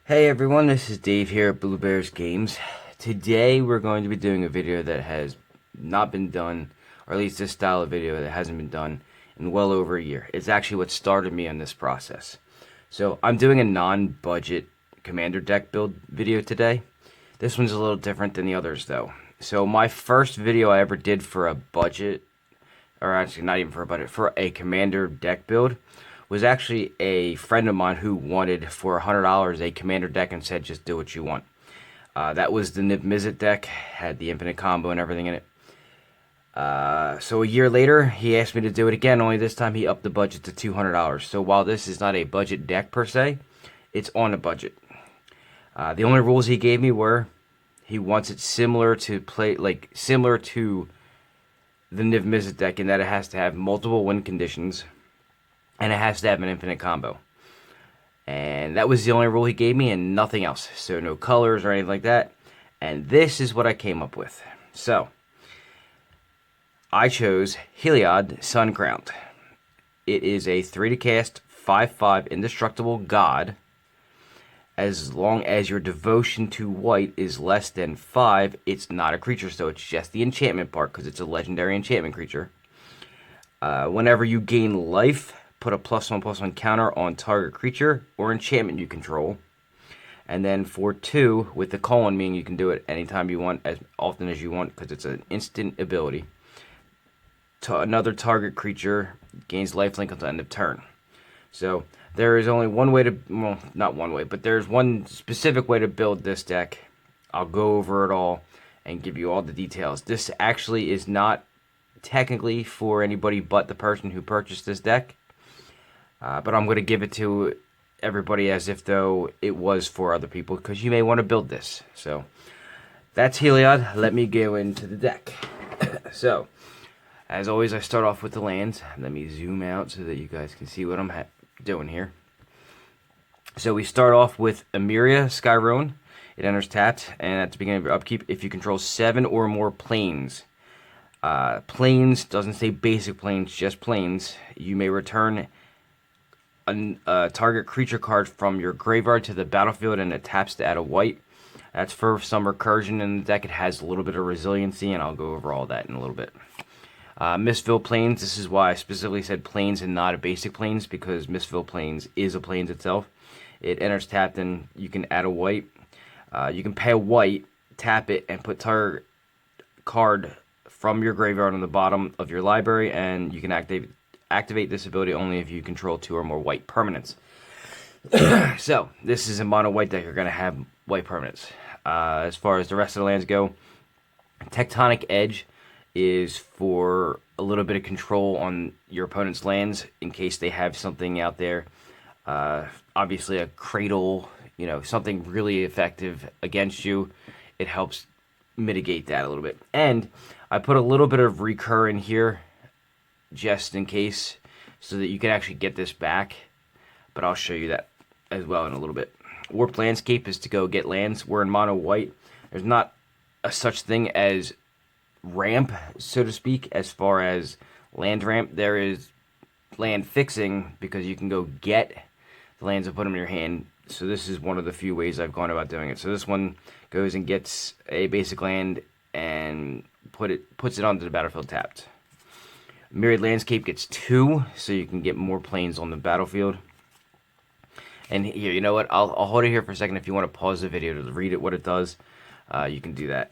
Hey everyone, this is Dave here at Blue Bears Games. Today we're going to be doing a video that has not been done, or at least this style of video that hasn't been done in well over a year. It's actually what started me on this process. So I'm doing a non-budget commander deck build video today. This one's a little different than the others though. So my first video I ever did for a budget, or actually not even for a budget, for a commander deck build was actually a friend of mine who wanted for $100 a commander deck and said just do what you want. That was the Niv Mizzet deck, had the infinite combo and everything in it. So a year later, he asked me to do it again, only this time he upped the budget to $200. So while this is not a budget deck per se, it's on a budget. The only rules he gave me were he wants it similar to similar to the Niv Mizzet deck in that it has to have multiple win conditions and it has to have an infinite combo. And that was the only rule he gave me and nothing else. So no colors or anything like that. And this is what I came up with. So I chose Heliod Sun Crowned. It is a 3 to cast, 5/5 indestructible god. As long as your devotion to white is less than 5, it's not a creature, so it's just the enchantment part because it's a legendary enchantment creature. Whenever you gain life, put a +1/+1 counter on target creature or enchantment you control. And then for 2, with the colon, meaning you can do it anytime you want, as often as you want, because it's an instant ability. Another target creature gains lifelink until end of turn. So there is only one way to, well, not one way, but there's one specific way to build this deck. I'll go over it all and give you all the details. This actually is not technically for anybody but the person who purchased this deck. But I'm going to give it to everybody as if though it was for other people, because you may want to build this. So that's Heliod. Let me go into the deck. So, as always, I start off with the lands. Let me zoom out so that you guys can see what I'm doing here. So we start off with Emeria Skyruin. It enters tapped, and at the beginning of your upkeep, if you control 7 or more planes, planes doesn't say basic planes, just planes, you may return a target creature card from your graveyard to the battlefield and it taps to add a white. That's for some recursion in the deck. It has a little bit of resiliency, and I'll go over all that in a little bit. Mistville Plains, this is why I specifically said plains and not a basic plains, because Mistville Plains is a plains itself. It enters tapped and you can add a white. You can pay a white, tap it, and put target card from your graveyard on the bottom of your library, and you can activate this ability only if you control 2 or more white permanents. So, this is a mono white deck. You're going to have white permanents. As far as the rest of the lands go, Tectonic Edge is for a little bit of control on your opponent's lands in case they have something out there. Obviously, a Cradle, something really effective against you. It helps mitigate that a little bit. And I put a little bit of recur in here just in case, so that you can actually get this back, but I'll show you that as well in a little bit. Warp Landscape is to go get lands. We're in mono white. There's not a such thing as ramp, so to speak, as far as land ramp. There is land fixing, because you can go get the lands and put them in your hand. So this is one of the few ways I've gone about doing it. So this one goes and gets a basic land and puts it onto the battlefield tapped. Myriad Landscape gets 2, so you can get more planes on the battlefield. And here, you know what? I'll hold it here for a second. If you want to pause the video to read it, what it does, you can do that.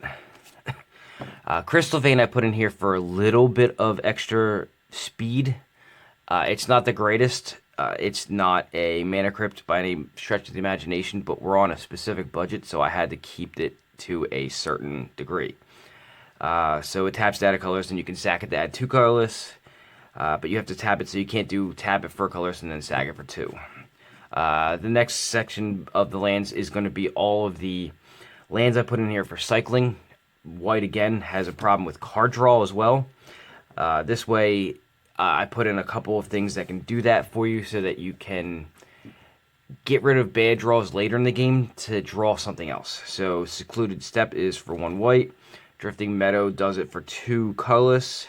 Crystal Vein I put in here for a little bit of extra speed. It's not the greatest. It's not a mana crypt by any stretch of the imagination, but we're on a specific budget, so I had to keep it to a certain degree. So it taps to add a colorless, and you can sack it to add 2 colorless, but you have to tap it, so you can't do tap it for a colorless and then sack it for 2. The next section of the lands is going to be all of the lands I put in here for cycling. White, again, has a problem with card draw as well. This way, I put in a couple of things that can do that for you, so that you can get rid of bad draws later in the game to draw something else. So Secluded Steppe is for 1 white. Drifting Meadow does it for 2 colorless.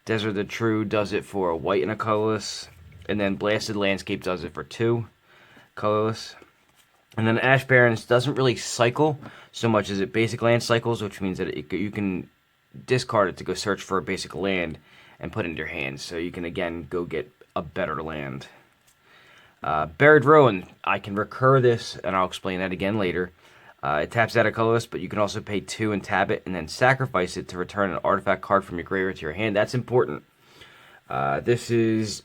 Desert the True does it for a white and a colorless. And then Blasted Landscape does it for 2 colorless. And then Ash Barrens doesn't really cycle so much as it basic land cycles, which means that you can discard it to go search for a basic land and put it in your hands. So you can, again, go get a better land. Buried Ruin, I can recur this, and I'll explain that again later. It taps out a colorless, but you can also pay 2 and tap it, and then sacrifice it to return an artifact card from your graveyard to your hand. That's important. This is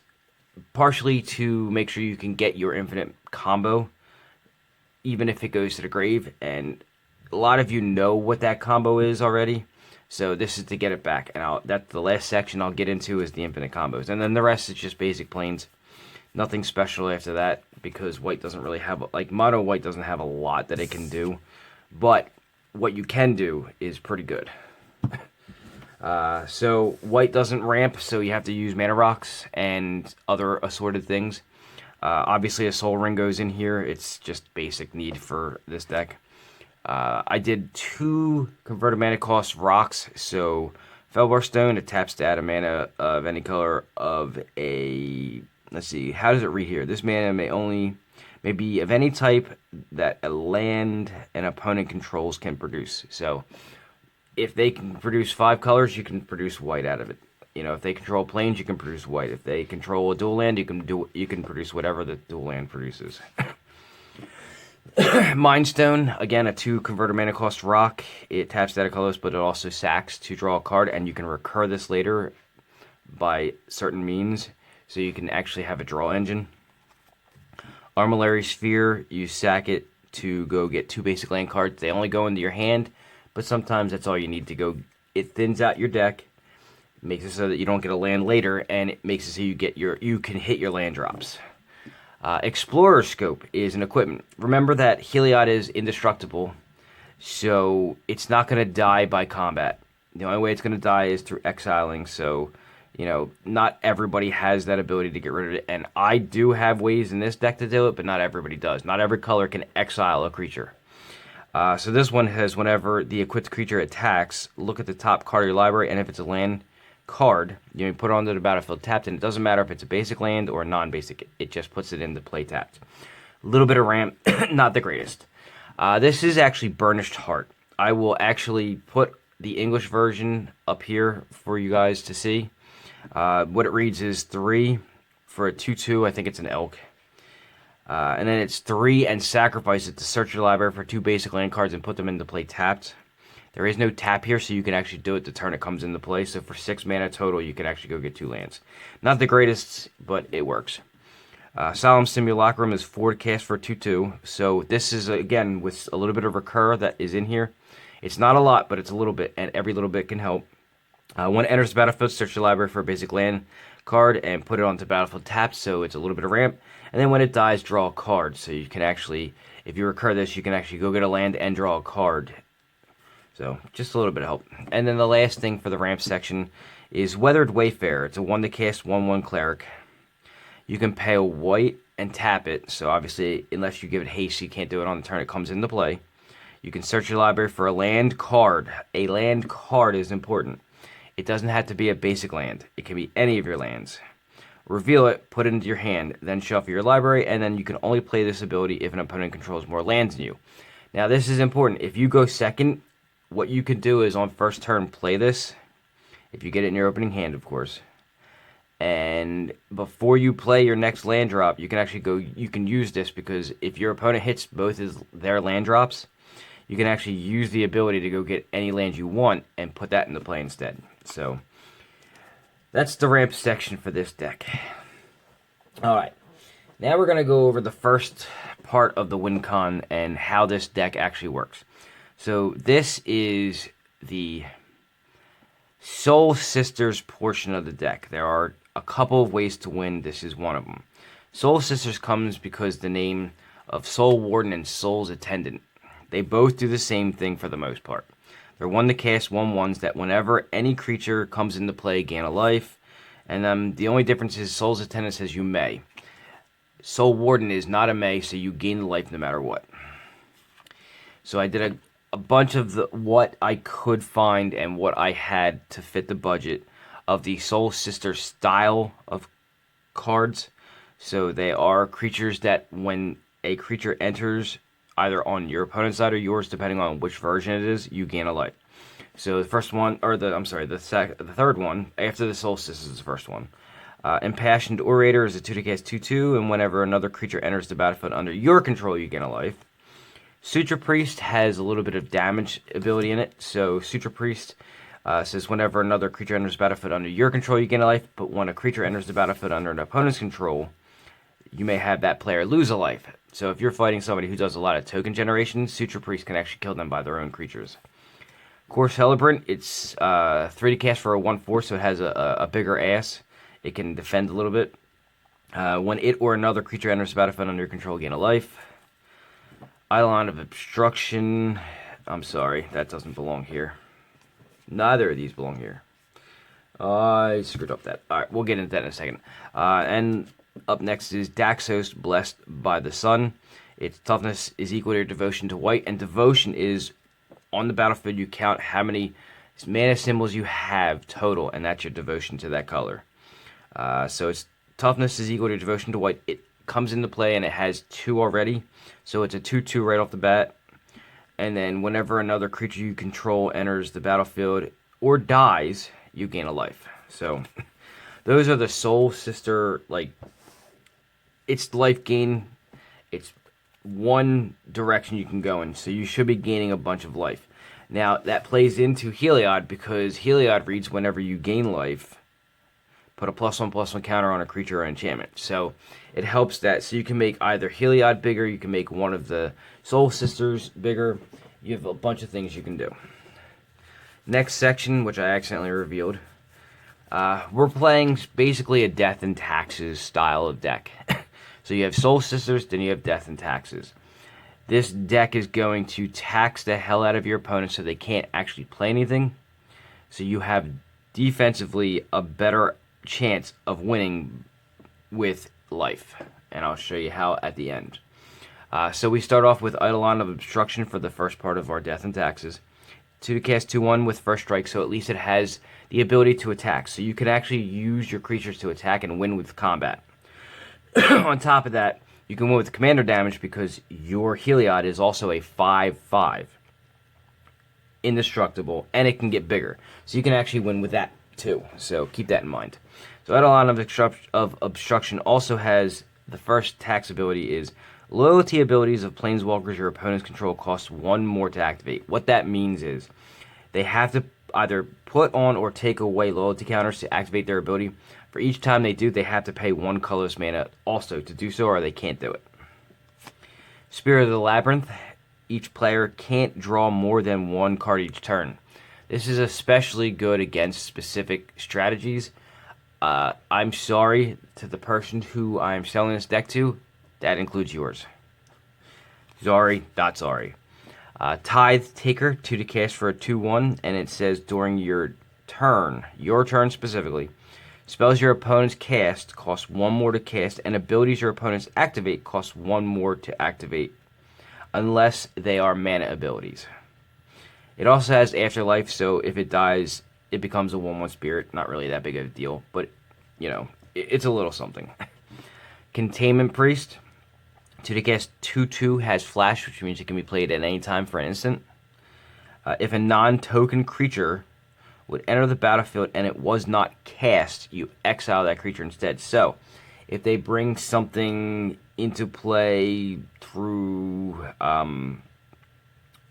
partially to make sure you can get your infinite combo, even if it goes to the grave. And a lot of you know what that combo is already, so this is to get it back. And that's the last section I'll get into, is the infinite combos, and then the rest is just basic planes. Nothing special after that, because white doesn't really have, like, mono white doesn't have a lot that it can do, but what you can do is pretty good. So white doesn't ramp, so you have to use mana rocks and other assorted things. Obviously a soul ring goes in here. It's just basic need for this deck. I did 2 converted mana cost rocks. So Felbar Stone, it taps to add a mana of any color of a... Let's see, how does it read here? This mana may be of any type that a land an opponent controls can produce. So if they can produce 5 colors, you can produce white out of it. You know, if they control planes, you can produce white. If they control a dual land, you can produce whatever the dual land produces. Mind Stone, again, a 2 converted mana cost rock. It taps that colorless, but it also sacks to draw a card, and you can recur this later by certain means. So you can actually have a draw engine. Armillary Sphere, you sack it to go get 2 basic land cards. They only go into your hand, but sometimes that's all you need to go. It thins out your deck, makes it so that you don't get a land later, and it makes it so you can hit your land drops. Explorer Scope is an equipment. Remember that Heliod is indestructible, so it's not going to die by combat. The only way it's going to die is through exiling, so... You know, not everybody has that ability to get rid of it, and I do have ways in this deck to do it, but not everybody does. Not every color can exile a creature. So this one has, whenever the equipped creature attacks, look at the top card of your library, and if it's a land card, you put it onto the battlefield tapped, and it doesn't matter if it's a basic land or a non-basic, it just puts it into play tapped. A little bit of ramp, not the greatest. This is actually Burnished Heart. I will actually put the English version up here for you guys to see. What it reads is 3 for a 2/2. I think it's an elk. And then it's 3 and sacrifice it to search your library for 2 basic land cards and put them into play tapped. There is no tap here, so you can actually do it the turn it comes into play. So for 6 mana total, you can actually go get 2 lands. Not the greatest, but it works. Solemn Simulacrum is 4 to cast for a 2/2. So this is, again, with a little bit of recur that is in here. It's not a lot, but it's a little bit, and every little bit can help. When it enters the battlefield, search your library for a basic land card and put it onto battlefield tapped, so it's a little bit of ramp. And then when it dies, draw a card. So you can actually, if you recur this, you can actually go get a land and draw a card. So just a little bit of help. And then the last thing for the ramp section is Weathered Wayfarer. It's a 1 to cast 1/1 cleric. You can pay a white and tap it. So obviously, unless you give it haste, you can't do it on the turn it comes into play. You can search your library for a land card. A land card is important. It doesn't have to be a basic land. It can be any of your lands. Reveal it, put it into your hand, then shuffle your library, and then you can only play this ability if an opponent controls more lands than you. Now, this is important. If you go second, what you can do is on first turn play this, if you get it in your opening hand, of course. And before you play your next land drop, you can actually you can use this, because if your opponent hits both their land drops, you can actually use the ability to go get any land you want and put that into play instead. So that's the ramp section for this deck. Alright, now we're going to go over the first part of the win con and how this deck actually works. So this is the Soul Sisters portion of the deck. There are a couple of ways to win. This is one of them. Soul Sisters comes because the name of Soul Warden and Soul's Attendant. They both do the same thing for the most part. They're 1 to cast 1/1s that whenever any creature comes into play, gain a life. And the only difference is Soul's Attendant says you may. Soul Warden is not a may, so you gain the life no matter what. So I did a bunch of what I could find and what I had to fit the budget of the Soul Sister style of cards. So they are creatures that when a creature enters either on your opponent's side or yours, depending on which version it is, you gain a life. So the first one, or the third one after the Solstice is the first one. Impassioned Orator is a 2 to cast 2/2, and whenever another creature enters the battlefield under your control, you gain a life. Suture Priest has a little bit of damage ability in it. So Suture Priest says whenever another creature enters the battlefield under your control, you gain a life. But when a creature enters the battlefield under an opponent's control, you may have that player lose a life. So if you're fighting somebody who does a lot of token generation, Suture Priest can actually kill them by their own creatures. Core Celebrant, it's 3 to cast for a 1/4, so it has a bigger ass. It can defend a little bit. When it or another creature enters the battlefield under your control, gain a life. Guideline of Obstruction. I'm sorry, that doesn't belong here. Neither of these belong here. I screwed up that. Alright, we'll get into that in a second. And up next is Daxos, Blessed by the Sun. Its toughness is equal to your devotion to white, and devotion is on the battlefield you count how many mana symbols you have total, and that's your devotion to that color. So its toughness is equal to devotion to white. It comes into play and it has 2 already, so it's a 2/2 right off the bat. And then whenever another creature you control enters the battlefield or dies, you gain a life. So those are the Soul Sister, like, it's life gain. It's one direction you can go in, so you should be gaining a bunch of life. Now that plays into Heliod, because Heliod reads whenever you gain life, put a +1/+1 counter on a creature or enchantment. So it helps that. So you can make either Heliod bigger, you can make one of the Soul Sisters bigger. You have a bunch of things you can do. Next section, which I accidentally revealed, we're playing basically a Death and Taxes style of deck. So you have Soul Sisters, then you have Death and Taxes. This deck is going to tax the hell out of your opponent so they can't actually play anything. So you have defensively a better chance of winning with life, and I'll show you how at the end. So we start off with Guideline of Obstruction for the first part of our Death and Taxes. 2 to cast 2/1 with first strike, so at least it has the ability to attack, so you can actually use your creatures to attack and win with combat. On top of that, you can win with commander damage because your Heliod is also a 5/5 indestructible, and it can get bigger, so you can actually win with that too, so keep that in mind. So Eidolon of Obstruction also has the first tax ability is loyalty abilities of planeswalkers your opponents control cost 1 more to activate. What that means is they have to either put on or take away loyalty counters to activate their ability. For each time they do, they have to pay 1 colorless mana also to do so, or they can't do it. Spirit of the Labyrinth. Each player can't draw more than 1 card each turn. This is especially good against specific strategies. I'm sorry to the person who I'm selling this deck to. That includes yours. Sorry, not sorry. Tithe Taker, 2 to cast for a 2/1, and it says during your turn specifically, spells your opponents cast cost 1 more to cast, and abilities your opponents activate cost 1 more to activate, unless they are mana abilities. It also has Afterlife, so if it dies, it becomes a 1/1 spirit. Not really that big of a deal, but, you know, it's a little something. Containment Priest, 2 to cast 2/2 has Flash, which means it can be played at any time for an instant. If a non-token creature would enter the battlefield and it was not cast, you exile that creature instead. So, if they bring something into play through,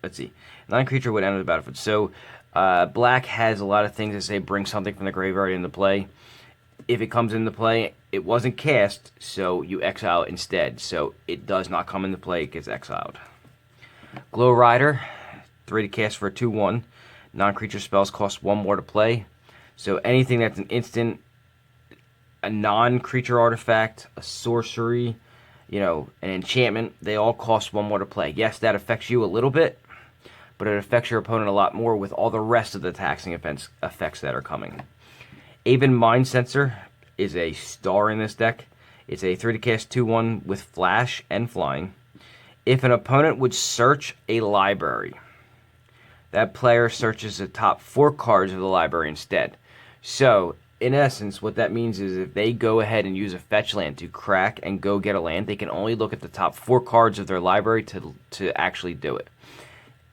let's see, non-creature would enter the battlefield. So, black has a lot of things that say bring something from the graveyard into play. If it comes into play, it wasn't cast, so you exile it instead. So it does not come into play, it gets exiled. Glow Rider, 3 to cast for a 2/1. Non-creature spells cost 1 more to play. So anything that's an instant, a non-creature artifact, a sorcery, you know, an enchantment, they all cost 1 more to play. Yes, that affects you a little bit, but it affects your opponent a lot more with all the rest of the taxing effects that are coming. Aven Mind Sensor is a star in this deck. It's a 3 to cast 2/1 with flash and flying. If an opponent would search a library, that player searches the top 4 cards of the library instead. So, in essence, what that means is if they go ahead and use a fetch land to crack and go get a land, they can only look at the top 4 cards of their library to actually do it.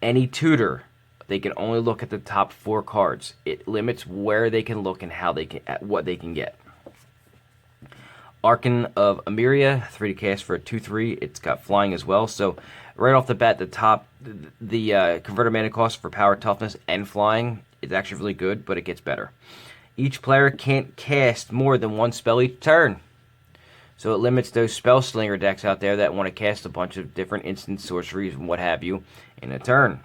Any tutor, they can only look at the top 4 cards. It limits where they can look and how they can, what they can get. Archon of Emeria, 3 to cast for a 2/3. It's got flying as well. So right off the bat, the converted mana cost for power, toughness, and flying is actually really good, but it gets better. Each player can't cast more than 1 spell each turn. So it limits those spell slinger decks out there that want to cast a bunch of different instant sorceries and what have you in a turn.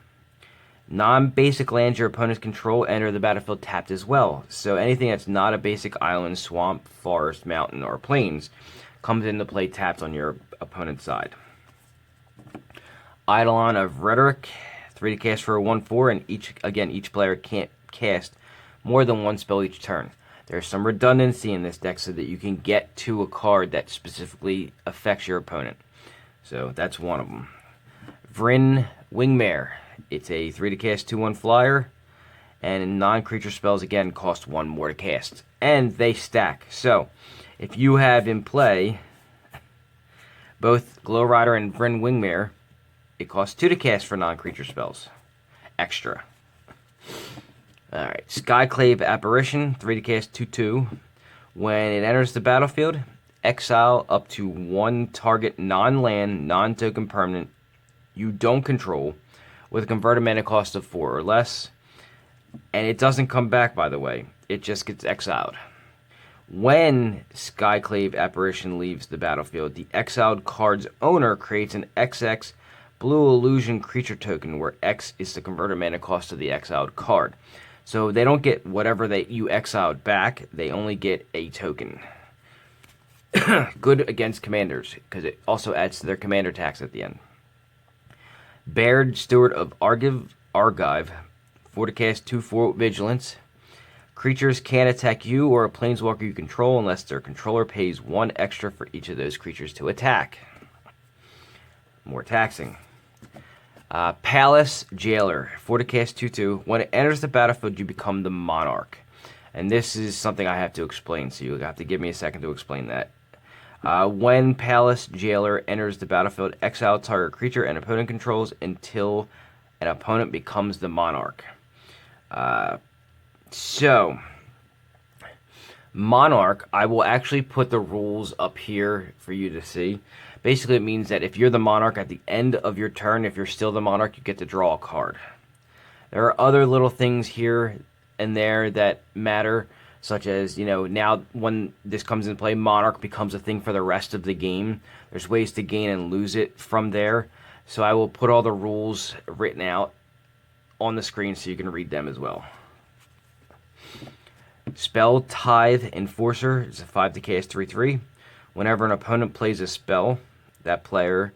Non-basic lands your opponents control enter the battlefield tapped as well. So anything that's not a basic island, swamp, forest, mountain, or plains comes into play tapped on your opponent's side. Eidolon of Rhetoric, 3 to cast for a 1/4, and each player can't cast more than 1 spell each turn. There's some redundancy in this deck so that you can get to a card that specifically affects your opponent. So that's one of them. Vryn Wingmare. It's a 3 to cast 2/1 flyer, and non-creature spells again cost 1 more to cast, and they stack. So if you have in play both Glow Rider and Vryn Wingmare, it costs 2 to cast for non-creature spells extra. Alright, Skyclave Apparition, 3 to cast 2/2. When it enters the battlefield, exile up to 1 target non-land, non-token permanent you don't control with a converted mana cost of 4 or less. And it doesn't come back, by the way. It just gets exiled. When Skyclave Apparition leaves the battlefield, the exiled card's owner creates an XX blue illusion creature token where X is the converted mana cost of the exiled card. So they don't get whatever you exiled back, they only get a token. Good against commanders, because it also adds to their commander tax at the end. Baird, Steward of Argive, 4 to cast 2/4 Vigilance. Creatures can't attack you or a planeswalker you control unless their controller pays 1 extra for each of those creatures to attack. More taxing. Palace Jailer, 4 to cast 2/2. When it enters the battlefield, you become the Monarch. And this is something I have to explain, so you'll have to give me a second to explain that. When Palace Jailer enters the battlefield, exile target creature and opponent controls until an opponent becomes the Monarch. So, Monarch, I will actually put the rules up here for you to see. Basically, it means that if you're the Monarch at the end of your turn, if you're still the Monarch, you get to draw a card. There are other little things here and there that matter, such as, now when this comes into play, Monarch becomes a thing for the rest of the game. There's ways to gain and lose it from there. So I will put all the rules written out on the screen so you can read them as well. Spell Tithe Enforcer is a 5 to cast 3/3. Whenever an opponent plays a spell, that player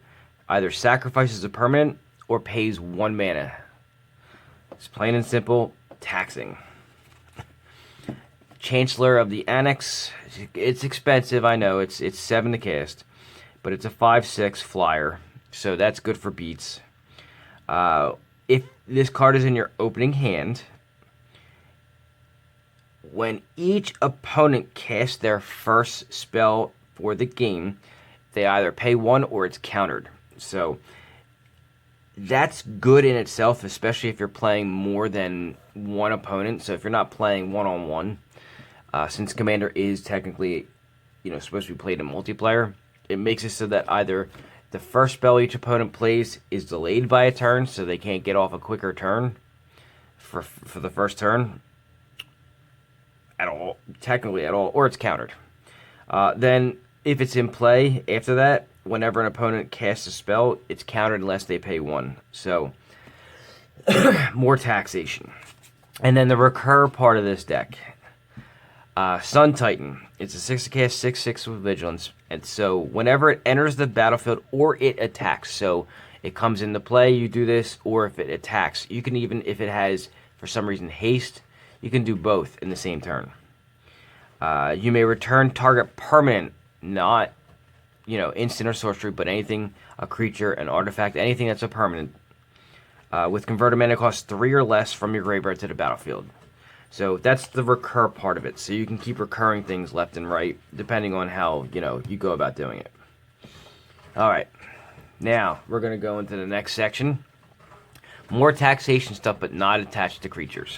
either sacrifices a permanent or pays 1 mana. It's plain and simple, taxing. Chancellor of the Annex, it's expensive, I know, it's 7 to cast, but it's a 5/6 flyer, so that's good for beats. If this card is in your opening hand, when each opponent casts their first spell for the game, they either pay 1 or it's countered. So that's good in itself, especially if you're playing more than one opponent. So if you're not playing one-on-one, since Commander is technically, supposed to be played in multiplayer, it makes it so that either the first spell each opponent plays is delayed by a turn, so they can't get off a quicker turn for the first turn at all, or it's countered. Then if it's in play after that, whenever an opponent casts a spell, it's countered unless they pay 1. So, more taxation. And then the recur part of this deck. Sun Titan. It's a 6 to cast 6/6 with Vigilance. And so, whenever it enters the battlefield or it attacks, so it comes into play, you do this, or if it attacks, you can even, if it has, for some reason, haste, you can do both in the same turn. You may return target permanent, not, instant or sorcery, but anything, a creature, an artifact, anything that's a permanent, with converted mana cost 3 or less from your graveyard to the battlefield. So that's the recur part of it. So you can keep recurring things left and right, depending on how, you go about doing it. Alright, now we're going to go into the next section. More taxation stuff, but not attached to creatures.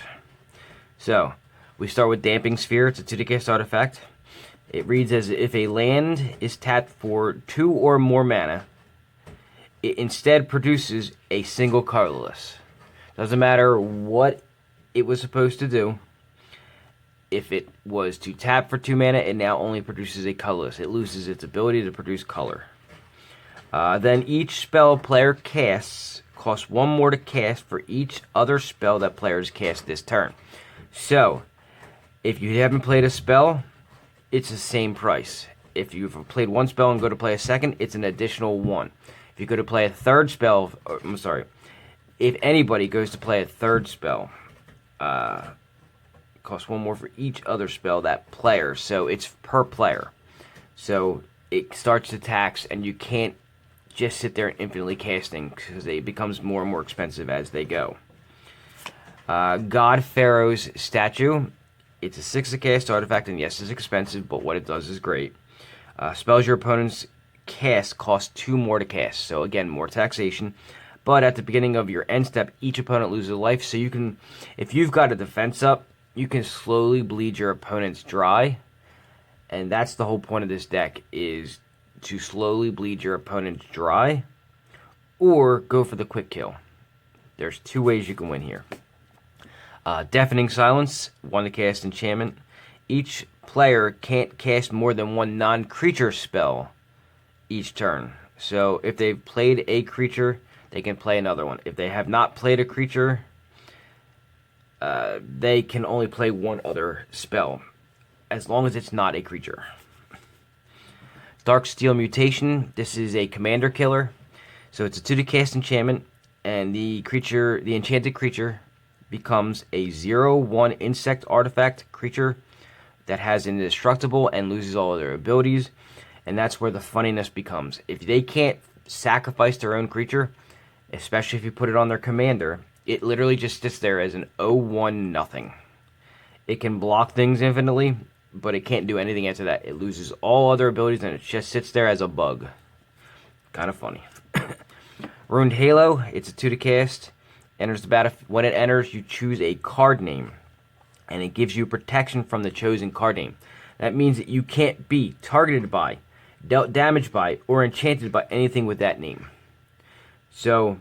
So, we start with Damping Sphere. It's a 2 cast artifact. It reads as if a land is tapped for 2 or more mana, it instead produces a single colorless. Doesn't matter what it was supposed to do. If it was to tap for 2 mana, it now only produces a colorless. It loses its ability to produce color. Then each spell player casts costs 1 more to cast for each other spell that players cast this turn. So, if you haven't played a spell, it's the same price. If you've played 1 spell and go to play a second, it's an additional 1. If you go to play a third spell, if anybody goes to play a third spell, it costs 1 more for each other spell that player. So it's per player. So it starts to tax, and you can't just sit there and infinitely casting because it becomes more and more expensive as they go. God Pharaoh's Statue. It's a 6 cast artifact, and yes, it's expensive, but what it does is great. Spells your opponent's cast cost 2 more to cast. So again, more taxation. But at the beginning of your end step, each opponent loses a life. So you can, if you've got a defense up, you can slowly bleed your opponents dry. And that's the whole point of this deck, is to slowly bleed your opponents dry, or go for the quick kill. There's 2 ways you can win here. Deafening Silence, 1 to cast enchantment. Each player can't cast more than 1 non-creature spell each turn. So if they've played a creature, they can play another one. If they have not played a creature, they can only play 1 other spell, as long as it's not a creature. Darksteel Mutation. This is a commander killer. So it's a 2 to cast enchantment, and the enchanted creature becomes a 0/1 insect artifact creature that has indestructible and loses all of their abilities. And that's where the funniness becomes. If they can't sacrifice their own creature, especially if you put it on their commander, it literally just sits there as an 0/1 nothing. It can block things infinitely, but it can't do anything after that. It loses all other abilities, and it just sits there as a bug. Kind of funny. Ruined Halo. It's a 2 to cast. Enters the battlefield. When it enters, you choose a card name, and it gives you protection from the chosen card name. That means that you can't be targeted by, dealt damage by, or enchanted by anything with that name. So,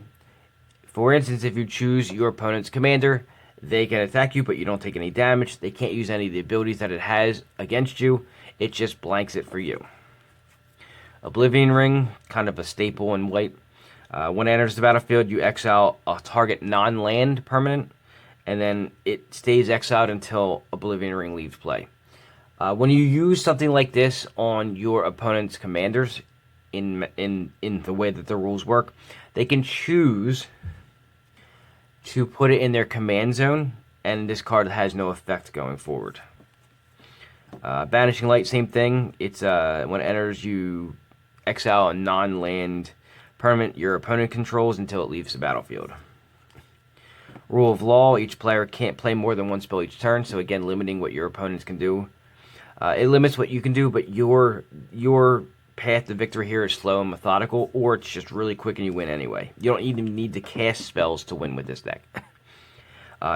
for instance, if you choose your opponent's commander, they can attack you, but you don't take any damage. They can't use any of the abilities that it has against you. It just blanks it for you. Oblivion Ring, kind of a staple in white. When it enters the battlefield, you exile a target non-land permanent, and then it stays exiled until Oblivion Ring leaves play. When you use something like this on your opponent's commanders, in the way that the rules work, they can choose to put it in their command zone, and this card has no effect going forward. Banishing Light, same thing. It's when it enters, you exile a non-land permanent your opponent controls until it leaves the battlefield. Rule of Law, each player can't play more than 1 spell each turn, so again, limiting what your opponents can do. It limits what you can do, but your path to victory here is slow and methodical, or it's just really quick and you win anyway. You don't even need to cast spells to win with this deck.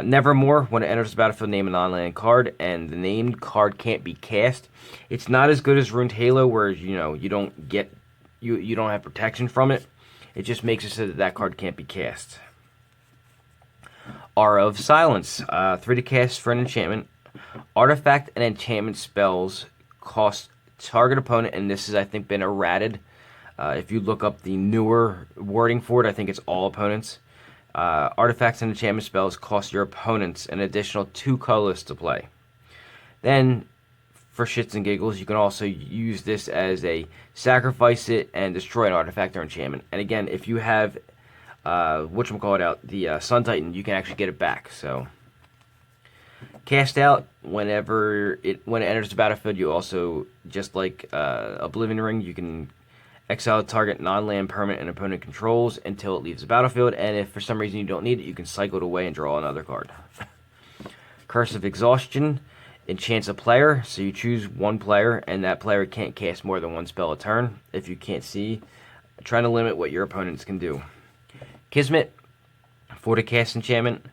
Nevermore, when it enters the battlefield, name a non-land card, and the named card can't be cast. It's not as good as Ruined Halo, where you don't have protection from it. It just makes it so that that card can't be cast. Aura of Silence, 3 to cast for an enchantment. Artifact and enchantment spells cost target opponent, and this has, I think, been errated. If you look up the newer wording for it, I think it's all opponents. Artifacts and enchantment spells cost your opponents an additional 2 colorless to play. Then, for shits and giggles, you can also use this as a sacrifice it and destroy an artifact or enchantment. And again, if you have the Sun Titan, you can actually get it back. So, cast out when it enters the battlefield. You also, just like Oblivion Ring, you can exile a target non-land permanent and opponent controls until it leaves the battlefield. And if for some reason you don't need it, you can cycle it away and draw another card. Curse of Exhaustion enchants a player, so you choose one player, and that player can't cast more than one spell a turn. If you can't see, trying to limit what your opponents can do. Kismet, for the cast enchantment,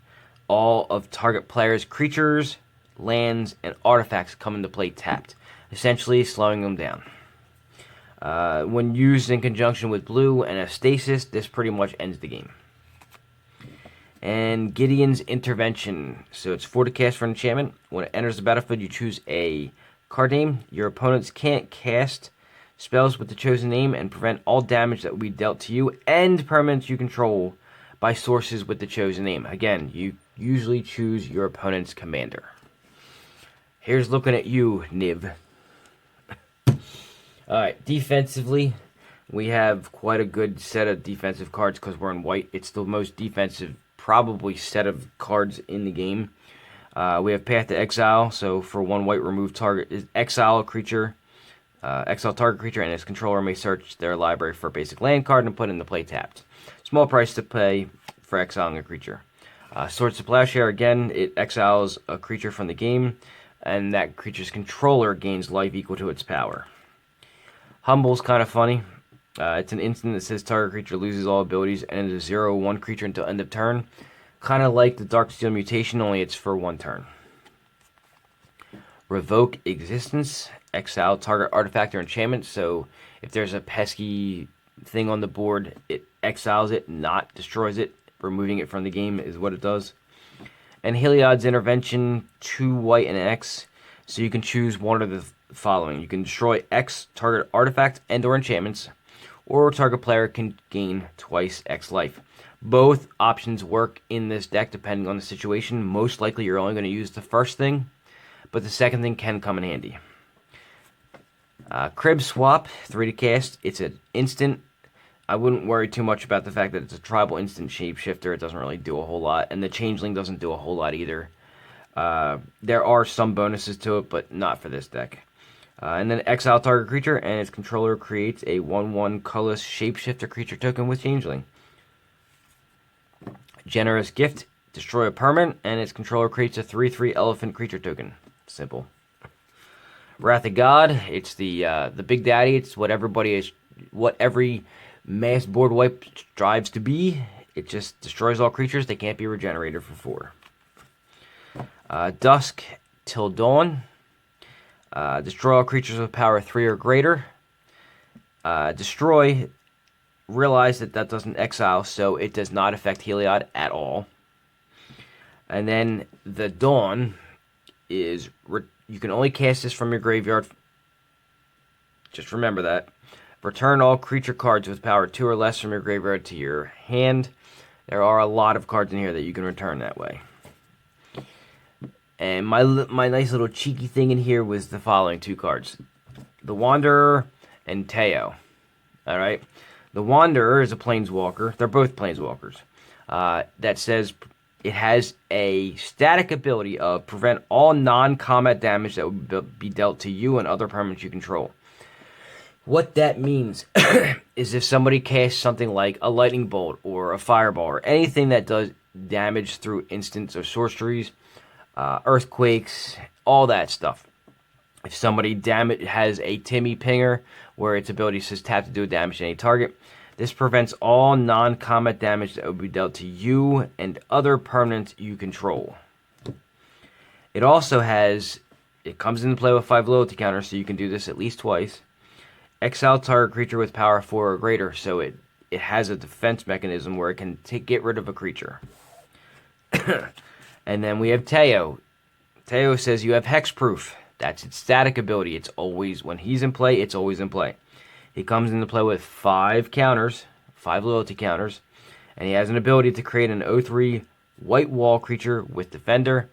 all of target players' creatures, lands, and artifacts come into play tapped, essentially slowing them down. When used in conjunction with blue and a stasis, this pretty much ends the game. And Gideon's Intervention. So it's 4 to cast for an enchantment. When it enters the battlefield, you choose a card name. Your opponents can't cast spells with the chosen name and prevent all damage that will be dealt to you and permanents you control by sources with the chosen name. Again, you usually choose your opponent's commander. Here's looking at you, Niv. Alright, defensively, we have quite a good set of defensive cards because we're in white. It's the most defensive, probably, set of cards in the game. We have Path to Exile, so for 1 white, remove target, exile creature, exile target creature, and its controller may search their library for a basic land card and put it into play tapped. Small price to pay for exiling a creature. Swords to Plowshare, again, it exiles a creature from the game, and that creature's controller gains life equal to its power. Humble's kind of funny. It's an instant that says target creature loses all abilities and is a 0/1 creature until end of turn. Kind of like the Darksteel Mutation, only it's for 1 turn. Revoke Existence. Exile target artifact or enchantment. So if there's a pesky thing on the board, it exiles it, not destroys it. Removing it from the game is what it does. And Heliod's Intervention, 2 white and an X. So you can choose one of the following. You can destroy X target artifact and or enchantments, or target player can gain twice X life. Both options work in this deck depending on the situation. Most likely you're only going to use the first thing, but the second thing can come in handy. Crib Swap, 3 to cast. It's an instant. I wouldn't worry too much about the fact that it's a tribal instant shapeshifter. It doesn't really do a whole lot, and the Changeling doesn't do a whole lot either. There are some bonuses to it, but not for this deck. And then exile target creature, and its controller creates a 1/1 colorless shapeshifter creature token with Changeling. Generous Gift, destroy a permanent, and its controller creates a 3/3 elephant creature token. Simple. Wrath of God, it's the big daddy. It's what every mass board wipe strives to be. It just destroys all creatures. They can't be regenerated for 4. Dusk till Dawn. Destroy all creatures with power 3 or greater. Destroy. Realize that doesn't exile, so it does not affect Heliod at all. And then the Dawn is... you can only cast this from your graveyard. Just remember that. Return all creature cards with power 2 or less from your graveyard to your hand. There are a lot of cards in here that you can return that way. And my nice little cheeky thing in here was the following 2 cards. The Wanderer and Teo. Alright? The Wanderer is a Planeswalker. They're both Planeswalkers. That says it has a static ability of prevent all non-combat damage that would be dealt to you and other permanents you control. What that means is if somebody casts something like a Lightning Bolt or a Fireball or anything that does damage through instants or sorceries, earthquakes, all that stuff. If somebody has a Timmy Pinger where its ability says tap to do damage to any target, this prevents all non-combat damage that would be dealt to you and other permanents you control. It also it comes into play with 5 loyalty counters, so you can do this at least twice. Exile target creature with power 4 or greater, so it has a defense mechanism where it can get rid of a creature. And then we have Teo. Teo says you have hexproof. That's its static ability. It's always, when he's in play, it's always in play. He comes into play with 5 counters, 5 loyalty counters, and he has an ability to create an 0/3 white wall creature with defender.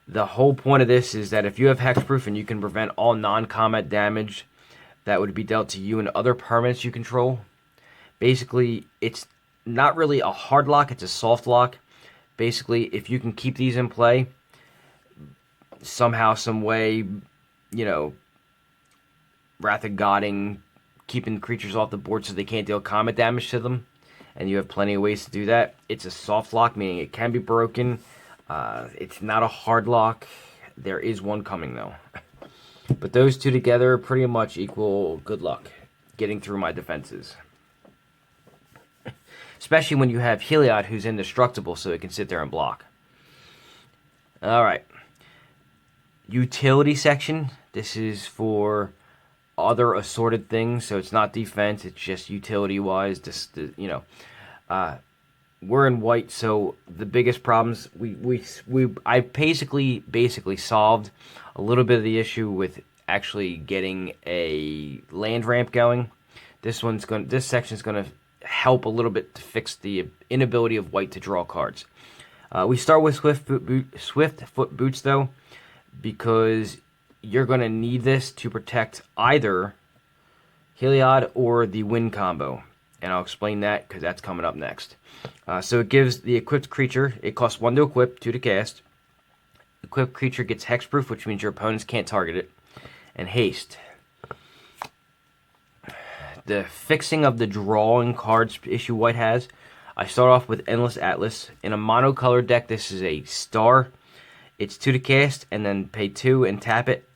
The whole point of this is that if you have hexproof and you can prevent all non-combat damage that would be dealt to you and other permanents you control, basically it's not really a hard lock, it's a soft lock. Basically, if you can keep these in play, somehow, some way, Wrath of Godding, keeping creatures off the board so they can't deal combat damage to them, and you have plenty of ways to do that. It's a soft lock, meaning it can be broken. It's not a hard lock. There is one coming though. But those two together pretty much equal good luck getting through my defenses. Especially when you have Heliod, who's indestructible, so it can sit there and block. Alright. Utility section. This is for other assorted things, so it's not defense, it's just utility-wise. We're in white, so the biggest problems I basically solved a little bit of the issue with actually getting a land ramp going. This section is gonna help a little bit to fix the inability of white to draw cards. We start with Swift Foot Boots though, because you're gonna need this to protect either Heliod or the Wind combo. And I'll explain that because that's coming up next. So it gives the equipped creature, it costs 1 to equip, 2 to cast. Equipped creature gets hexproof, which means your opponents can't target it, and haste. The fixing of the drawing cards issue white has, I start off with Endless Atlas. In a monocolored deck, this is a star. It's 2 to cast, and then pay 2 and tap it.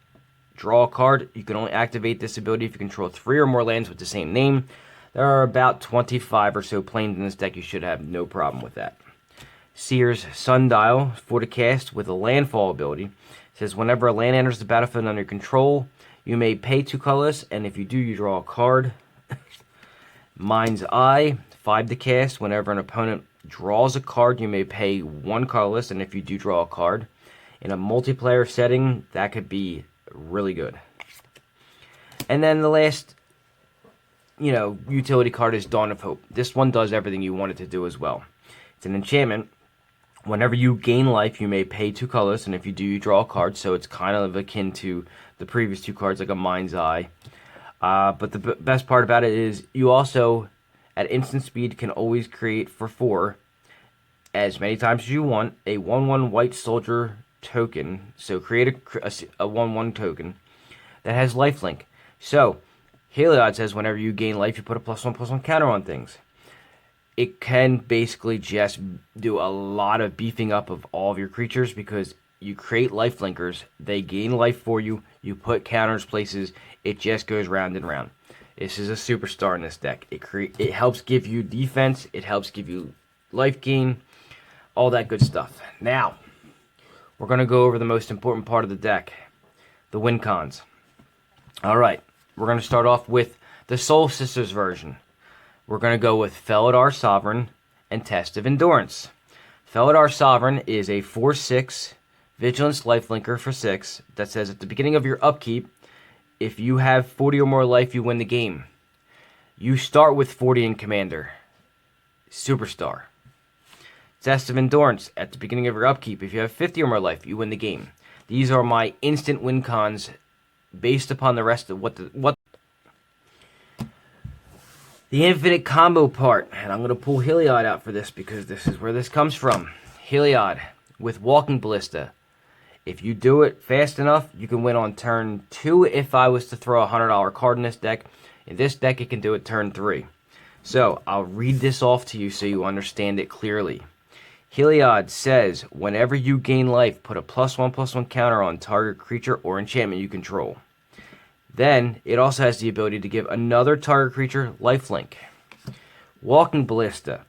Draw a card. You can only activate this ability if you control 3 or more lands with the same name. There are about 25 or so planes in this deck. You should have no problem with that. Seer's Sundial, 4 to cast with a landfall ability. It says whenever a land enters the battlefield under control, you may pay 2 colorless, and if you do, you draw a card. Mind's Eye, 5 to cast. Whenever an opponent draws a card, you may pay 1 colorless, and if you do draw a card. In a multiplayer setting, that could be really good. And then the last utility card is Dawn of Hope. This one does everything you want it to do as well. It's an enchantment. Whenever you gain life, you may pay 2 colors, and if you do, you draw a card. So it's kind of akin to the previous 2 cards, like a Mind's Eye. But the best part about it is you also, at instant speed, can always create for 4, as many times as you want, a 1/1 white soldier token. So create a 1/1 token that has lifelink. So Heliod says whenever you gain life, you put a +1/+1 counter on things. It can basically just do a lot of beefing up of all of your creatures because you create life linkers, they gain life for you, you put counters places, it just goes round and round. This is a superstar in this deck. It helps give you defense, it helps give you life gain, all that good stuff. Now, we're going to go over the most important part of the deck, the win cons. Alright. We're going to start off with the Soul Sisters version. We're going to go with Felidar Sovereign and Test of Endurance. Felidar Sovereign is a 4/6 Vigilance Lifelinker for 6 that says at the beginning of your upkeep, if you have 40 or more life, you win the game. You start with 40 in Commander. Superstar. Test of Endurance, at the beginning of your upkeep, if you have 50 or more life, you win the game. These are my instant win cons based upon the rest of what the infinite combo part. And I'm going to pull Heliod out for this because this is where this comes from. Heliod with Walking Ballista. If you do it fast enough, you can win on turn 2 if I was to throw a $100 card in this deck. In this deck, it can do it turn 3. So, I'll read this off to you so you understand it clearly. Heliod says, whenever you gain life, put a +1/+1 counter on target creature or enchantment you control. Then, it also has the ability to give another target creature lifelink. Walking Ballista.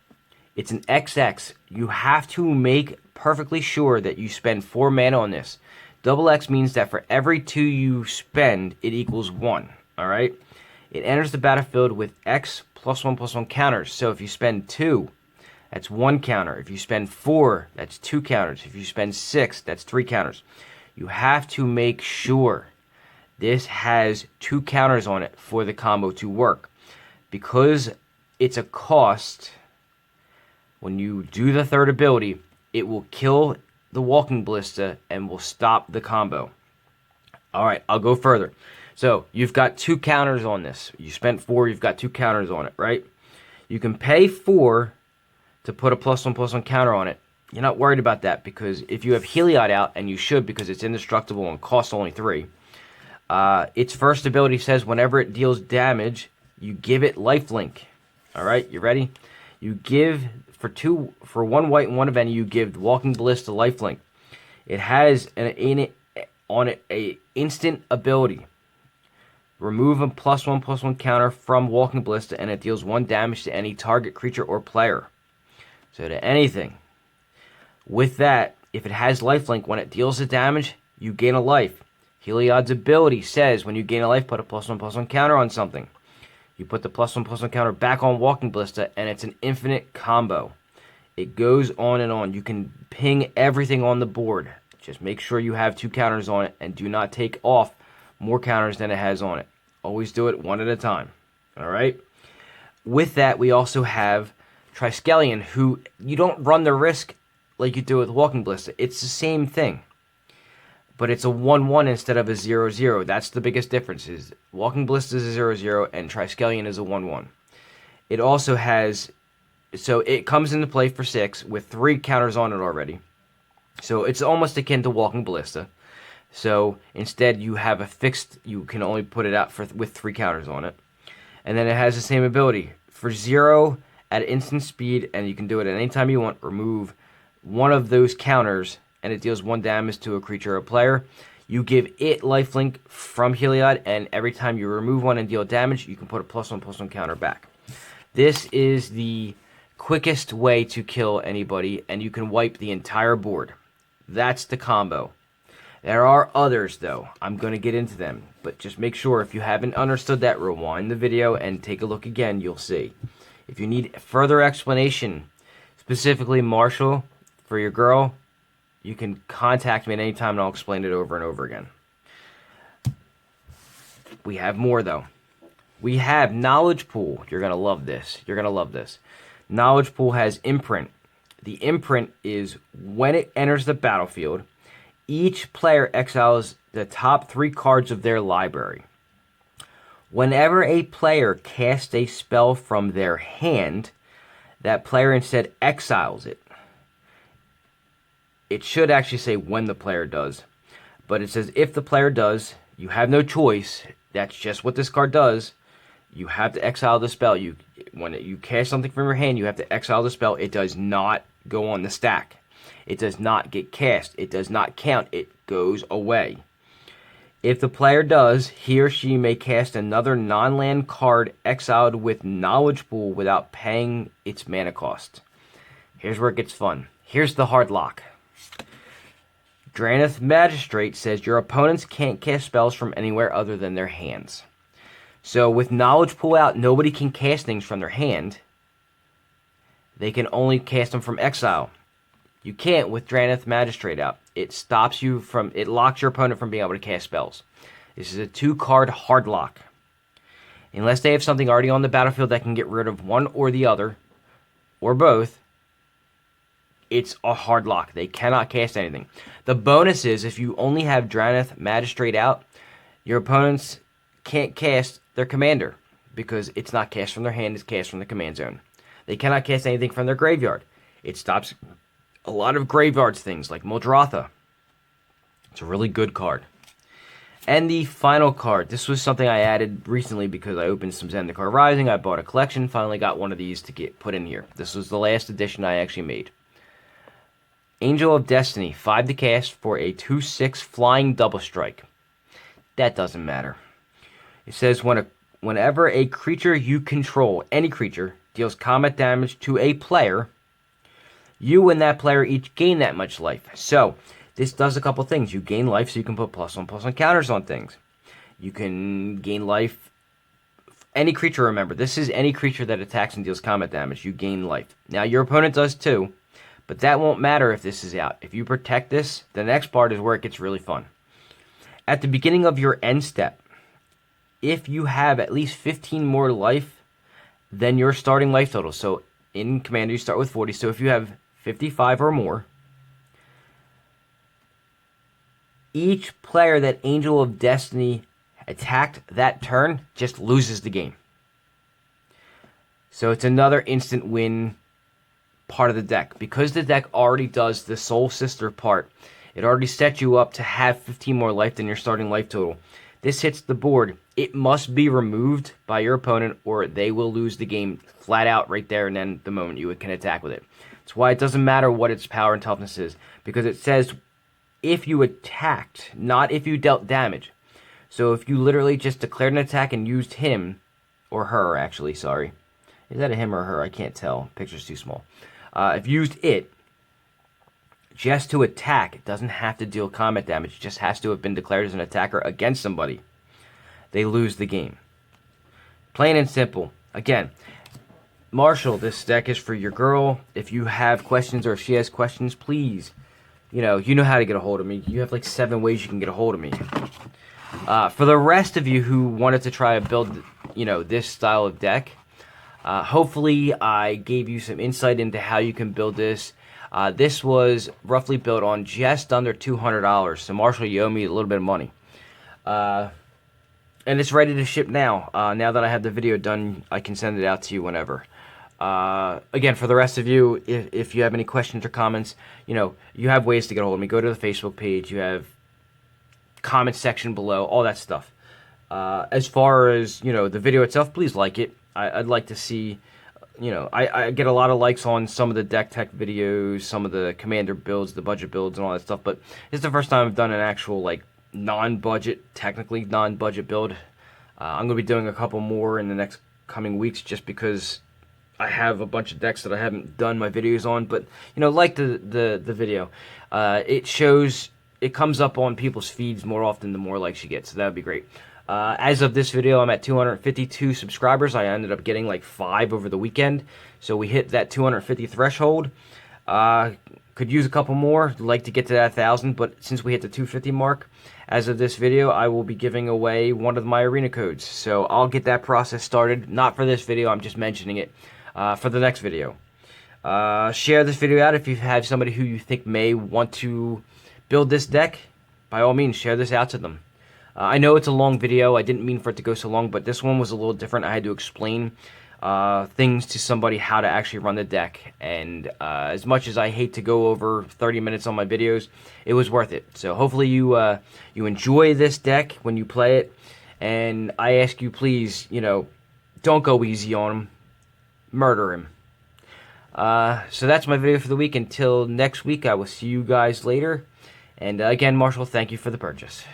It's an XX. You have to make perfectly sure that you spend 4 mana on this. Double X means that for every 2 you spend, it equals 1. Alright? It enters the battlefield with X +1/+1 counters. So if you spend 2, that's 1 counter. If you spend 4, that's 2 counters. If you spend 6, that's 3 counters. You have to make sure this has 2 counters on it for the combo to work. Because it's a cost, when you do the third ability, it will kill the Walking Ballista and will stop the combo. Alright, I'll go further. So, you've got 2 counters on this. You spent 4, you've got 2 counters on it, right? You can pay 4 to put a +1/+1 counter on it. You're not worried about that because if you have Heliod out, and you should because it's indestructible and costs only 3, its first ability says whenever it deals damage, you give it lifelink. Alright, you ready? You give for 1 white and 1 event. You give Walking Ballista lifelink. It has on it a instant ability. Remove a +1/+1 counter from Walking Ballista, and it deals 1 damage to any target creature or player. So to anything. With that, if it has lifelink, when it deals the damage, you gain a life. Heliod's ability says when you gain a life, put a +1/+1 counter on something. You put the +1/+1 counter back on Walking Ballista, and it's an infinite combo. It goes on and on. You can ping everything on the board. Just make sure you have 2 counters on it, and do not take off more counters than it has on it. Always do it 1 at a time. Alright? With that, we also have Triskelion, who you don't run the risk like you do with Walking Ballista. It's the same thing. But it's a 1/1 instead of a 0/0. That's the biggest difference. Is Walking Ballista is a 0/0 and Triskelion is a 1/1. It also has, so it comes into play for 6 with 3 counters on it already. So it's almost akin to Walking Ballista. So instead you have a fixed, you can only put it out with 3 counters on it. And then it has the same ability. For 0 at instant speed, and you can do it at any time you want, remove 1 of those counters, and it deals 1 damage to a creature or player. You give it lifelink from Heliod, and every time you remove 1 and deal damage, you can put a +1/+1 counter back. This is the quickest way to kill anybody, and you can wipe the entire board. That's the combo. There are others, though. I'm going to get into them, but just make sure if you haven't understood that, rewind the video and take a look again, you'll see. If you need further explanation, specifically Marshall, for your girl, you can contact me at any time and I'll explain it over and over again. We have more, though. We have Knowledge Pool. You're going to love this. You're going to love this. Knowledge Pool has Imprint. The Imprint is when it enters the battlefield, each player exiles the top 3 cards of their library. Whenever a player casts a spell from their hand, that player instead exiles it. It should actually say when the player does, but it says if the player does, you have no choice. That's just what this card does. You have to exile the spell. When you cast something from your hand, you have to exile the spell. It does not go on the stack. It does not get cast. It does not count. It goes away. If the player does, he or she may cast another non-land card exiled with Knowledge Pool without paying its mana cost. Here's where it gets fun. Here's the hard lock. Drannith Magistrate says your opponents can't cast spells from anywhere other than their hands. So with Knowledge Pool out, nobody can cast things from their hand. They can only cast them from exile. You can't with Drannith Magistrate out. It stops you from, it locks your opponent from being able to cast spells. This is a 2-card hard lock. Unless they have something already on the battlefield that can get rid of one or the other, or both, it's a hard lock. They cannot cast anything. The bonus is if you only have Drannith Magistrate out, your opponents can't cast their commander because it's not cast from their hand, it's cast from the command zone. They cannot cast anything from their graveyard. It stops a lot of graveyards things like Muldrotha. It's a really good card. And the final card. This was something I added recently because I opened some Zendikar Rising. I bought a collection. Finally got one of these to get put in here. This was the last edition I actually made. Angel of Destiny. 5 to cast for a 2/6 flying double strike. That doesn't matter. It says whenever a creature you control, any creature, deals combat damage to a player, you and that player each gain that much life. So, this does a couple things. You gain life so you can put +1/+1 counters on things. You can gain life. Any creature, remember, this is any creature that attacks and deals combat damage. You gain life. Now, your opponent does too, but that won't matter if this is out. If you protect this, the next part is where it gets really fun. At the beginning of your end step, if you have at least 15 more life than your starting life total, so in Commander you start with 40, so if you have 55 or more, each player that Angel of Destiny attacked that turn just loses the game. So it's another instant win part of the deck. Because the deck already does the Soul Sister part, it already sets you up to have 15 more life than your starting life total. This hits the board. it must be removed by your opponent or they will lose the game flat out right there and then the moment you can attack with it. That's why it doesn't matter what its power and toughness is, because it says if you attacked, not if you dealt damage. So if you literally just declared an attack and used him, or her actually, sorry. Is that a him or her? I can't tell. Picture's too small. If you used it just to attack, it doesn't have to deal combat damage. It just has to have been declared as an attacker against somebody. They lose the game. Plain and simple. Again, Marshall, this deck is for your girl. If you have questions or if she has questions, please, you know how to get a hold of me. You have like 7 ways you can get a hold of me. For the rest of you who wanted to try to build, this style of deck, hopefully I gave you some insight into how you can build this. This was roughly built on just under $200. So Marshall, you owe me a little bit of money. And it's ready to ship now. Now that I have the video done, I can send it out to you whenever. Again, for the rest of you, if you have any questions or comments, you have ways to get a hold of me. Go to the Facebook page. You have comment section below, all that stuff. As far as, the video itself, please like it. I'd like to see, I get a lot of likes on some of the deck tech videos, some of the commander builds, the budget builds, and all that stuff. But this is the first time I've done an actual, technically non-budget build. I'm going to be doing a couple more in the next coming weeks just because I have a bunch of decks that I haven't done my videos on. But, like the video. It comes up on people's feeds more often the more likes you get, so that would be great. As of this video, I'm at 252 subscribers. I ended up getting like 5 over the weekend, so we hit that 250 threshold. Could use a couple more. Like to get to that 1,000, but since we hit the 250 mark, as of this video, I will be giving away one of my arena codes. So I'll get that process started. Not for this video, I'm just mentioning it for the next video. Share this video out if you have somebody who you think may want to build this deck. By all means, share this out to them. I know it's a long video. I didn't mean for it to go so long, but this one was a little different. I had to explain things to somebody how to actually run the deck. And as much as I hate to go over 30 minutes on my videos, it was worth it. So hopefully you enjoy this deck when you play it. And I ask you, please, don't go easy on him. Murder him. So that's my video for the week. Until next week, I will see you guys later. And again, Marshall, thank you for the purchase.